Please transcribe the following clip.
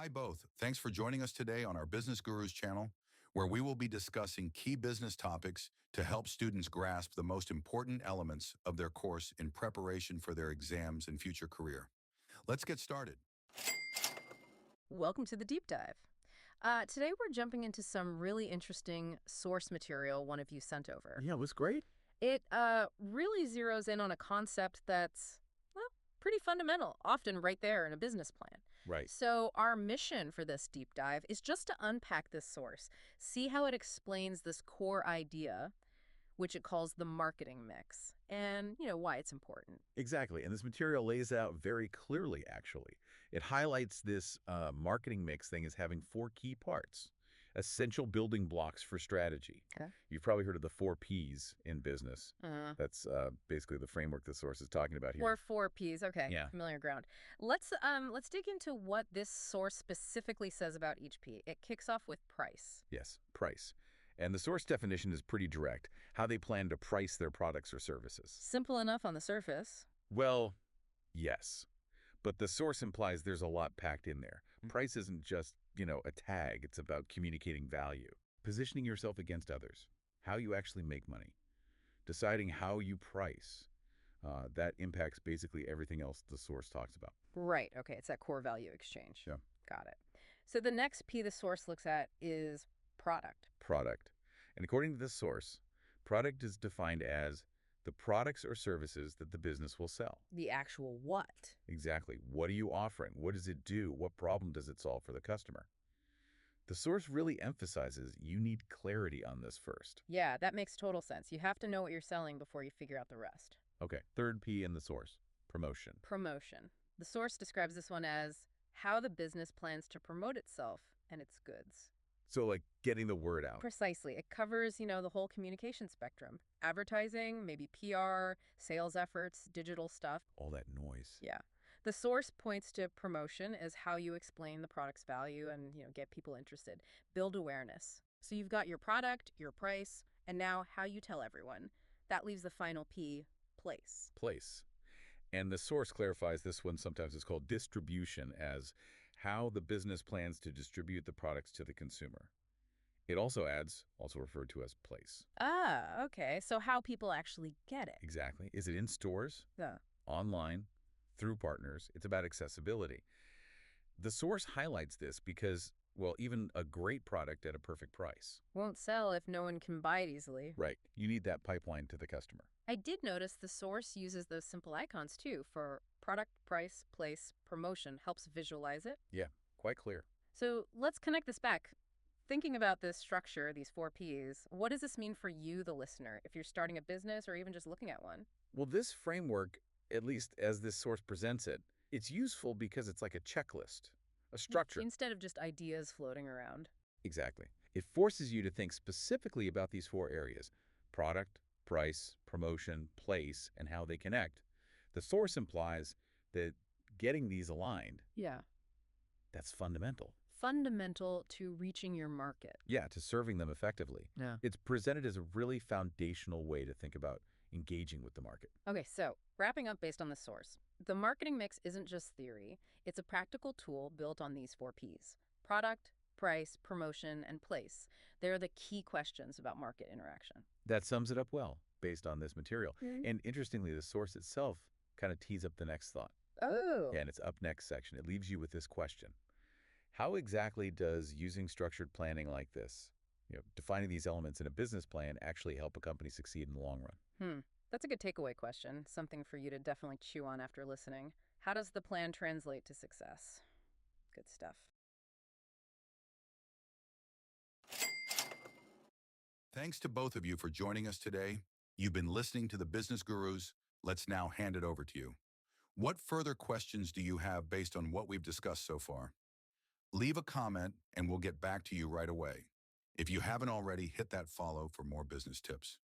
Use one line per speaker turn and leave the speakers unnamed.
Hi, both. Thanks for joining us today on our Business Gurus channel, where we will be discussing key business topics to help students grasp the most important elements of their course in preparation for their exams and future career. Let's get started.
Welcome to the deep dive. Today we're jumping into some really interesting source material one of you sent over.
Yeah, it was great.
It really zeroes in on a concept that's, well, pretty fundamental, often right there in a business plan.
Right.
So our mission for this deep dive is just to unpack this source, see how it explains this core idea, which it calls the marketing mix, and, why it's important.
Exactly. And this material lays out very clearly, actually. It highlights this marketing mix thing as having four key parts, essential building blocks for strategy.
Okay.
You've probably heard of the four Ps in business.
Uh,
That's basically the framework the source is talking about
Or
here.
four Ps. Okay,
Yeah.
familiar ground. Let's dig into what this source specifically says about each P. It kicks off with price.
Yes, price. And the source definition is pretty direct, how they plan to price their products or services.
Simple enough on the surface.
Well, yes. But the source implies there's a lot packed in there. Price isn't just, a tag. It's about communicating value, positioning yourself against others, how you actually make money, deciding how you price. That impacts basically everything else the source talks about.
Right. Okay, it's that core value exchange.
Yeah.
Got it. So the next P the source looks at is product.
Product. And according to this source, product is defined as the products or services that the business will sell.
The actual what?
Exactly. What are you offering? What does it do? What problem does it solve for the customer? The source really emphasizes you need clarity on this first.
Yeah, that makes total sense. You have to know what you're selling before you figure out the rest.
Okay, third P in the source, promotion.
Promotion. The source describes this one as how the business plans to promote itself and its goods.
So like getting the word out.
Precisely. It covers, the whole communication spectrum. Advertising, maybe PR, sales efforts, digital stuff.
All that noise.
Yeah. The source points to promotion as how you explain the product's value and, get people interested. Build awareness. So you've got your product, your price, and now how you tell everyone. That leaves the final P, place.
Place. And the source clarifies this one sometimes is called distribution as how the business plans to distribute the products to the consumer. It also adds, also referred to as place.
Ah, okay. So how people actually get it.
Exactly. Is it in stores,
Yeah.
online, through partners? It's about accessibility. The source highlights this because, well, even a great product at a perfect price.
Won't sell if no one can buy it easily.
Right. You need that pipeline to the customer.
I did notice the source uses those simple icons too for product, price, place, promotion, helps visualize it.
Yeah, quite clear.
So let's connect this back. Thinking about this structure, these four Ps, what does this mean for you, the listener, if you're starting a business or even just looking at one?
Well, this framework, at least as this source presents it, it's useful because it's like a checklist, a structure.
Instead of just ideas floating around.
Exactly. It forces you to think specifically about these four areas: product, price, promotion, place, and how they connect. The source implies that getting these aligned,
Yeah.
that's fundamental.
Fundamental to reaching your market.
Yeah, to serving them effectively.
Yeah.
It's presented as a really foundational way to think about engaging with the market.
Okay, so wrapping up based on the source. The marketing mix isn't just theory. It's a practical tool built on these four Ps. Product, price, promotion, and place. They're the key questions about market interaction.
That sums it up well, based on this material.
Mhm.
And interestingly, the source itself kind of tees up the next thought.
Oh.
Yeah, and it's up next section. It leaves you with this question. How exactly does using structured planning like this, defining these elements in a business plan, actually help a company succeed in the long run?
That's a good takeaway question. Something for you to definitely chew on after listening. How does the plan translate to success? Good stuff.
Thanks to both of you for joining us today. You've been listening to the Business Gurus. Let's now hand it over to you. What further questions do you have based on what we've discussed so far? Leave a comment and we'll get back to you right away. If you haven't already, hit that follow for more business tips.